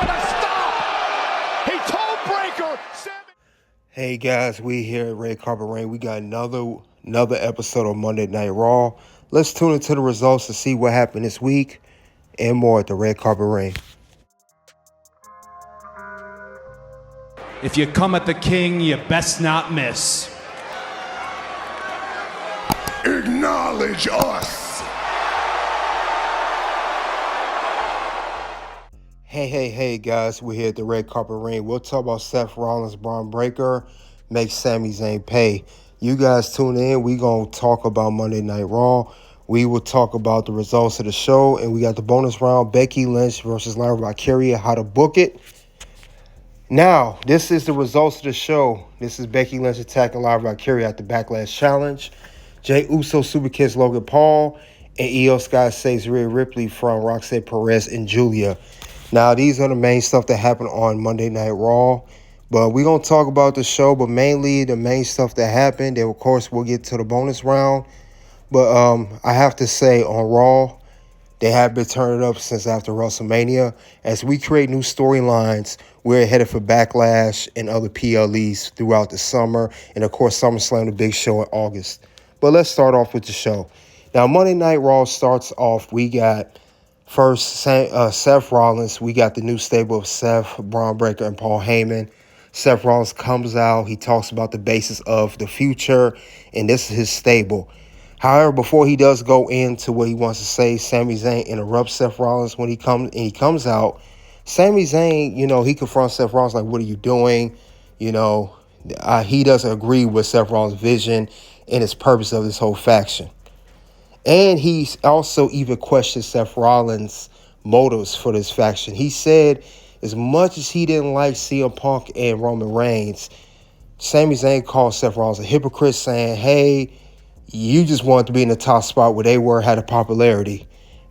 with a stop. He told Breakker. Hey guys, we here at Red Carpet Rain. We got another episode of Monday Night Raw. Let's tune into the results to see what happened this week and more at the Red Carpet Rain. If you come at the king, you best not miss. Acknowledge us. Hey guys, we're here at the Red Carpet Rain. We'll talk about Seth Rollins Bron Breakker makes Sami Zayn pay. You guys tune in. We're going to talk about Monday Night Raw. We will talk about the results of the show, and we got the bonus round, Becky Lynch versus Lyra Valkyria, how to book it. Now, this is the results of the show. This is Becky Lynch attacking Lyra Valkyria at the Backlash Challenge. Jey Uso super kicks Logan Paul, and Io Sky saves Rhea Ripley from Roxanne, Perez, and Julia. Now, these are the main stuff that happened on Monday Night Raw. But we're going to talk about the show, but mainly the main stuff that happened. And, of course, we'll get to the bonus round. But I have to say, on Raw, they have been turning up since after WrestleMania. As we create new storylines, we're headed for Backlash and other PLEs throughout the summer. And, of course, SummerSlam, the big show in August. But let's start off with the show. Now, Monday Night Raw starts off. We got first Seth Rollins. We got the new stable of Seth, Bron Breakker, and Paul Heyman. Seth Rollins comes out. He talks about the basis of the future, and this is his stable. However, before he does go into what he wants to say, Sami Zayn interrupts Seth Rollins when he comes out. Sami Zayn, he confronts Seth Rollins like, what are you doing? He doesn't agree with Seth Rollins' vision and his purpose of this whole faction. And he also even questioned Seth Rollins' motives for this faction. He said, as much as he didn't like CM Punk and Roman Reigns, Sami Zayn called Seth Rollins a hypocrite, saying, hey, you just wanted to be in the top spot where they had a popularity.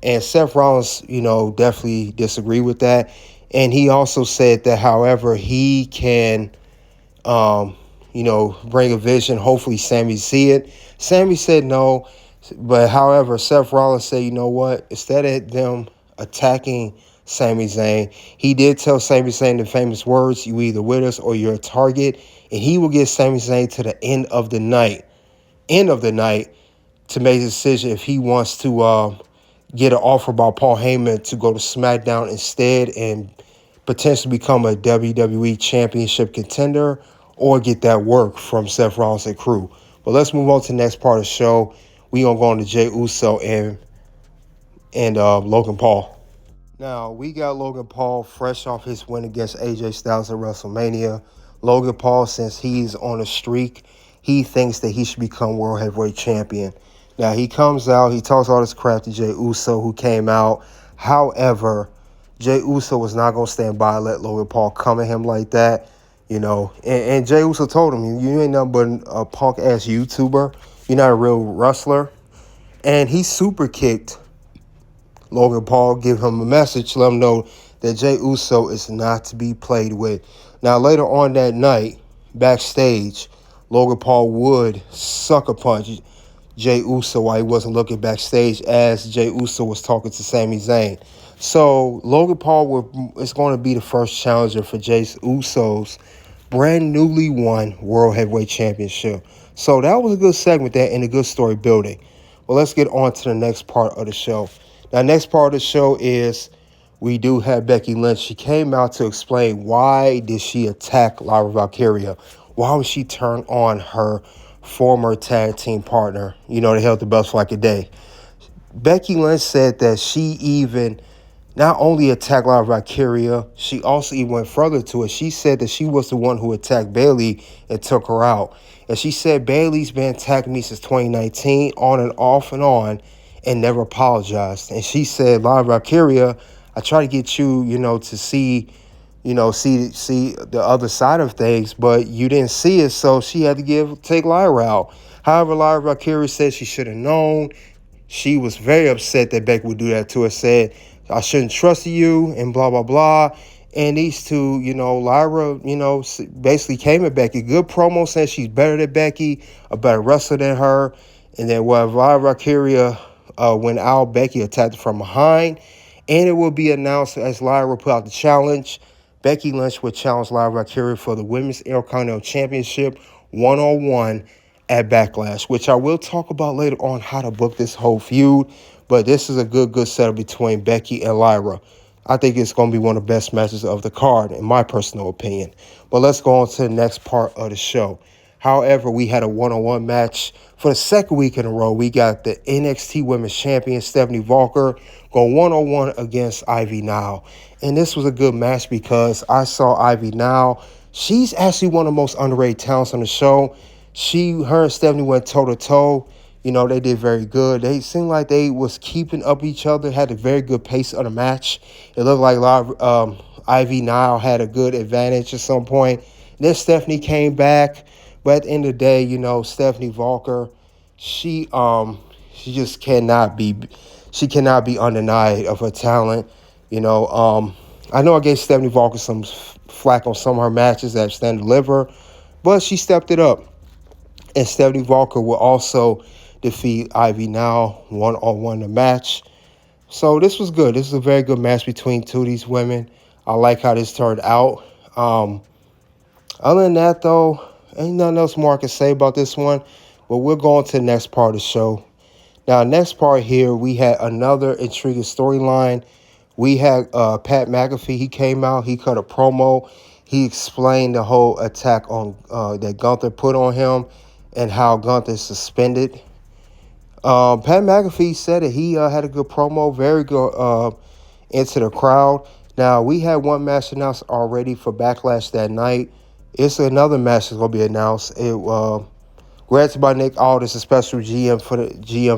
And Seth Rollins, definitely disagreed with that. And he also said that, however, he can, bring a vision. Hopefully Sami see it. Sami said no. But, however, Seth Rollins said, you know what? Instead of them attacking Sami Zayn, he did tell Sami Zayn the famous words, you either with us or you're a target. And he will get Sami Zayn to the end of the night to make a decision if he wants to get an offer by Paul Heyman to go to SmackDown instead and potentially become a WWE Championship contender or get that work from Seth Rollins and crew. But let's move on to the next part of the show. We're going to go on to Jey Uso and Logan Paul. Now, we got Logan Paul fresh off his win against AJ Styles at WrestleMania. Logan Paul, since he's on a streak, he thinks that he should become World Heavyweight Champion. Now, he comes out, he talks all this crap to Jey Uso, who came out. However, Jey Uso was not going to stand by and let Logan Paul come at him like that, And Jey Uso told him, you ain't nothing but a punk-ass YouTuber. You're not a real wrestler. And he super kicked Logan Paul, give him a message, let him know that Jey Uso is not to be played with. Now, later on that night, backstage, Logan Paul would sucker punch Jey Uso while he wasn't looking backstage as Jey Uso was talking to Sami Zayn. So, Logan Paul is going to be the first challenger for Jey Uso's brand newly won World Heavyweight Championship. So, that was a good segment there and a good story building. Well, let's get on to the next part of the show. Now, next part of the show is we do have Becky Lynch. She came out to explain why did she attack Lyra Valkyria. Why would she turn on her former tag team partner? They held the belts for like a day. Becky Lynch said that she even not only attacked Lyra Valkyria, she also even went further to it. She said that she was the one who attacked Bayley and took her out. And she said, Bayley's been attacking me since 2019, on and off and never apologized. And she said, Lyra Valkyria, I try to get you, to see the other side of things, but you didn't see it, so she had to take Lyra out. However, Lyra Valkyria said she should have known. She was very upset that Becky would do that to her, said, I shouldn't trust you, and blah, blah, blah. And these two, Lyra, basically came at Becky. Good promo saying she's better than Becky, a better wrestler than her. And then Lyra Valkyria went out, Becky attacked her from behind And it will be announced as Lyra put out the challenge. Becky Lynch will challenge Lyra Valkyria for the Women's Intercontinental Championship one-on-one at Backlash, which I will talk about later on how to book this whole feud. But this is a good setup between Becky and Lyra. I think it's going to be one of the best matches of the card, in my personal opinion. But let's go on to the next part of the show. However, we had a one-on-one match for the second week in a row. We got the NXT Women's Champion, Stephanie Walker, going one-on-one against Ivy Nile. And this was a good match because I saw Ivy Nile. She's actually one of the most underrated talents on the show. Her and Stephanie went toe-to-toe. You know, they did very good. They seemed like they was keeping up each other, had a very good pace of the match. It looked like Ivy Nile had a good advantage at some point. Then Stephanie came back. But at the end of the day, you know, Stephanie Walker, she just cannot be undenied of her talent. You know, I know I gave Stephanie Walker some flack on some of her matches that Stand Deliver, but she stepped it up. And Stephanie Walker will also defeat Ivy Nile one-on-one in the match. So this was good. This is a very good match between two of these women. I like how this turned out. Other than that, though, ain't nothing else more I can say about this one. But we'll go on to the next part of the show. Now, next part here, we had another intriguing storyline. We had Pat McAfee. He came out. He cut a promo. He explained the whole attack on that Gunther put on him and how Gunther is suspended. Pat McAfee said that he had a good promo, very good into the crowd. Now, we had one match announced already for Backlash that night. It's another match that's going to be announced. Granted by Nick Aldis, a special GM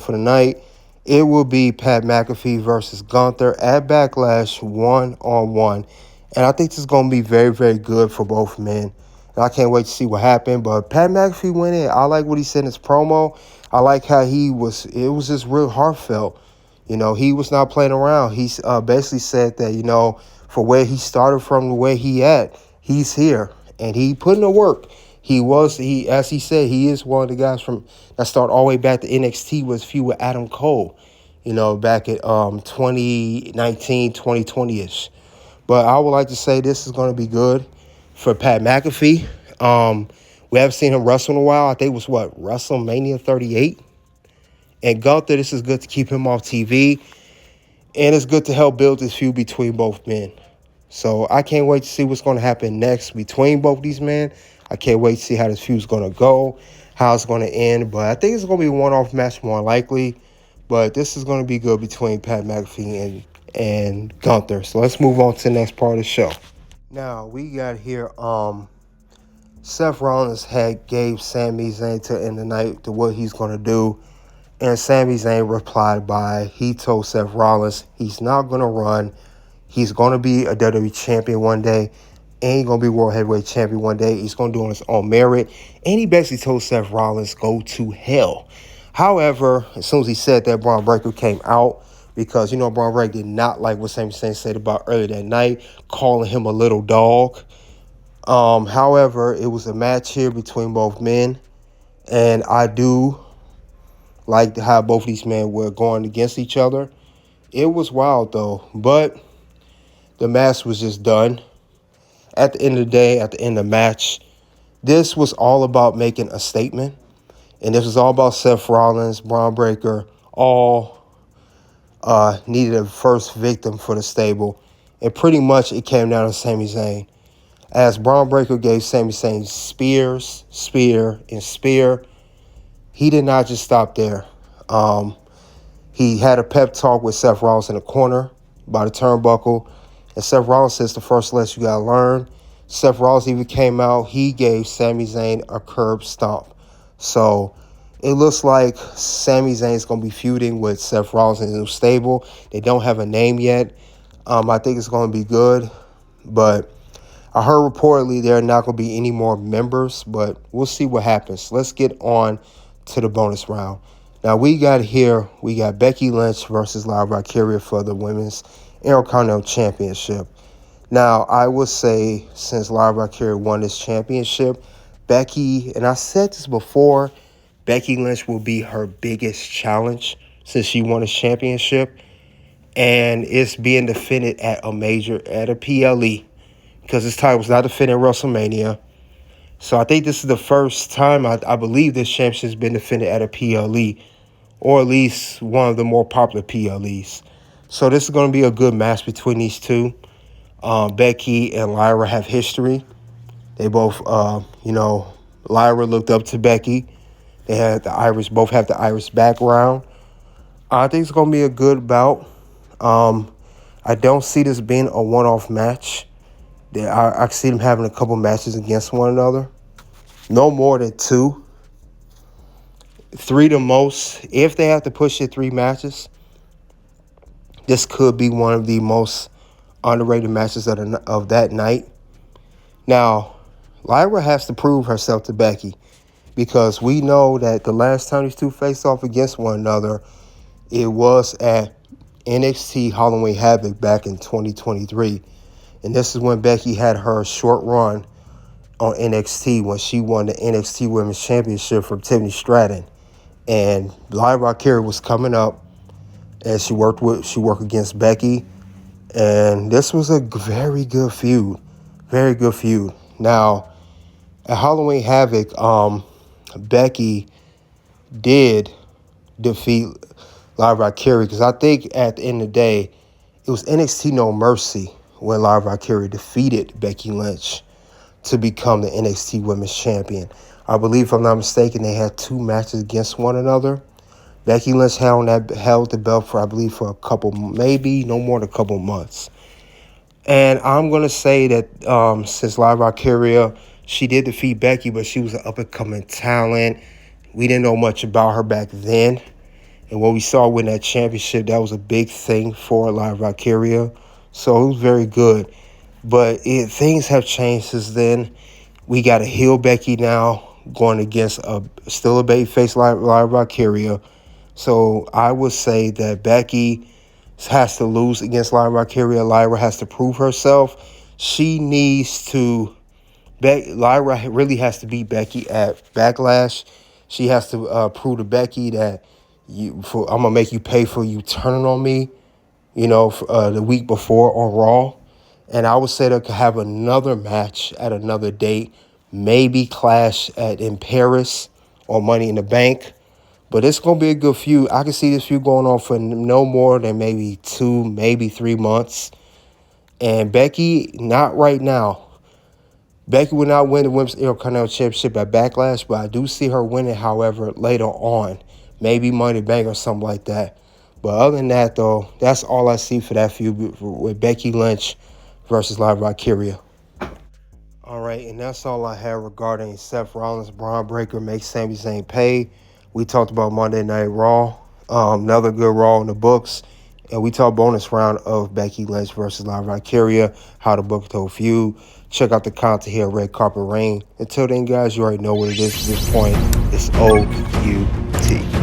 for the night. It will be Pat McAfee versus Gunther at Backlash one-on-one. And I think this is going to be very, very good for both men. And I can't wait to see what happens. But Pat McAfee went in. I like what he said in his promo. I like how it was just real heartfelt. You know, he was not playing around. He basically said that, you know, for where he started from, the way he at, he's here. And he put in the work. As he said, he is one of the guys that started all the way back to NXT with feud with Adam Cole, you know, back at 2019, 2020-ish. But I would like to say this is going to be good for Pat McAfee. We haven't seen him wrestle in a while. I think it was, WrestleMania 38? And Gunther, this is good to keep him off TV. And it's good to help build this feud between both men. So I can't wait to see what's going to happen next between both these men. I can't wait to see how this feud's going to go, how it's going to end. But I think it's going to be a one-off match more likely. But this is going to be good between Pat McAfee and Gunther. So let's move on to the next part of the show. Now, we got here, Seth Rollins gave Sami Zayn to end the night to what he's going to do. And Sami Zayn replied he told Seth Rollins he's not going to run. He's going to be a WWE champion one day. And he's going to be World Heavyweight Champion one day. He's going to do it on his own merit. And he basically told Seth Rollins, go to hell. However, as soon as he said that, Bron Breakker came out because, you know, Bron Breakker did not like what Sami Zayn said about earlier that night, calling him a little dog. However, it was a match here between both men. And I do like how both these men were going against each other. It was wild, though. But the match was just done. At the end of the day, at the end of the match, this was all about making a statement. And this was all about Seth Rollins, Bron Breakker, all needed a first victim for the stable. And pretty much it came down to Sami Zayn. As Bron Breakker gave Sami Zayn spear, and spear, he did not just stop there. He had a pep talk with Seth Rollins in the corner by the turnbuckle. And Seth Rollins says the first lesson you got to learn. Seth Rollins even came out. He gave Sami Zayn a curb stomp. So it looks like Sami Zayn is going to be feuding with Seth Rollins in his new stable. They don't have a name yet. I think it's going to be good. But I heard reportedly there are not going to be any more members. But we'll see what happens. Let's get on to the bonus round. Now we got Becky Lynch versus Lyra Valkyria for the Women's Intercontinental Championship. Now, I would say since Lyra Valkyria won this championship, Becky, and I said this before, Becky Lynch will be her biggest challenge since she won this championship. and it's being defended at a PLE, because this title was not defended at WrestleMania. So I think this is the first time I believe this championship has been defended at a PLE, or at least one of the more popular PLEs. So this is going to be a good match between these two. Becky and Lyra have history. They both, Lyra looked up to Becky. They had both have the Irish background. I think it's going to be a good bout. I don't see this being a one-off match. I see them having a couple matches against one another. No more than 2. 3 the most. If they have to push it 3 matches, this could be one of the most underrated matches of that night. Now, Lyra has to prove herself to Becky, because we know that the last time these two faced off against one another, it was at NXT Halloween Havoc back in 2023. And this is when Becky had her short run on NXT, when she won the NXT Women's Championship from Tiffany Stratton. And Lyra Valkyria was coming up, and she worked against Becky. And this was a very good feud. Very good feud. Now, at Halloween Havoc, Becky did defeat Lyra Valkyria, because I think at the end of the day, it was NXT No Mercy when Lyra Valkyria defeated Becky Lynch to become the NXT Women's Champion. I believe, if I'm not mistaken, they had 2 matches against one another. Becky Lynch held the belt for, I believe, for a couple, maybe no more than a couple months. And I'm going to say that since Lyra Valkyria, she did defeat Becky, but she was an up-and-coming talent. We didn't know much about her back then. And what we saw win that championship, that was a big thing for Lyra Valkyria. So it was very good. But things have changed since then. We got a heel Becky now going against still a babyface Lyra Valkyria. So I would say that Becky has to lose against Lyra Valkyria. Lyra has to prove herself. She needs to... Lyra really has to beat Becky at Backlash. She has to prove to Becky that I'm going to make you pay for you turning on me, the week before on Raw. And I would say they could have another match at another date, maybe clash in Paris or Money in the Bank. But it's going to be a good feud. I can see this feud going on for no more than maybe 2, maybe 3 months. And Becky, not right now. Becky will not win the Women's Intercontinental Championship at Backlash, but I do see her winning, however, later on. Maybe Money in the Bank or something like that. But other than that, though, that's all I see for that feud with Becky Lynch versus Lyra Valkyria. All right, and that's all I have regarding Seth Rollins Bron Breakker makes Sami Zayn pay. We talked about Monday Night Raw, another good Raw in the books. And we talked bonus round of Becky Lynch versus Lyra Valkyria, how to book the whole feud. Check out the content here at Red Carpet Rain. Until then, guys, you already know what it is at this point. It's OUT.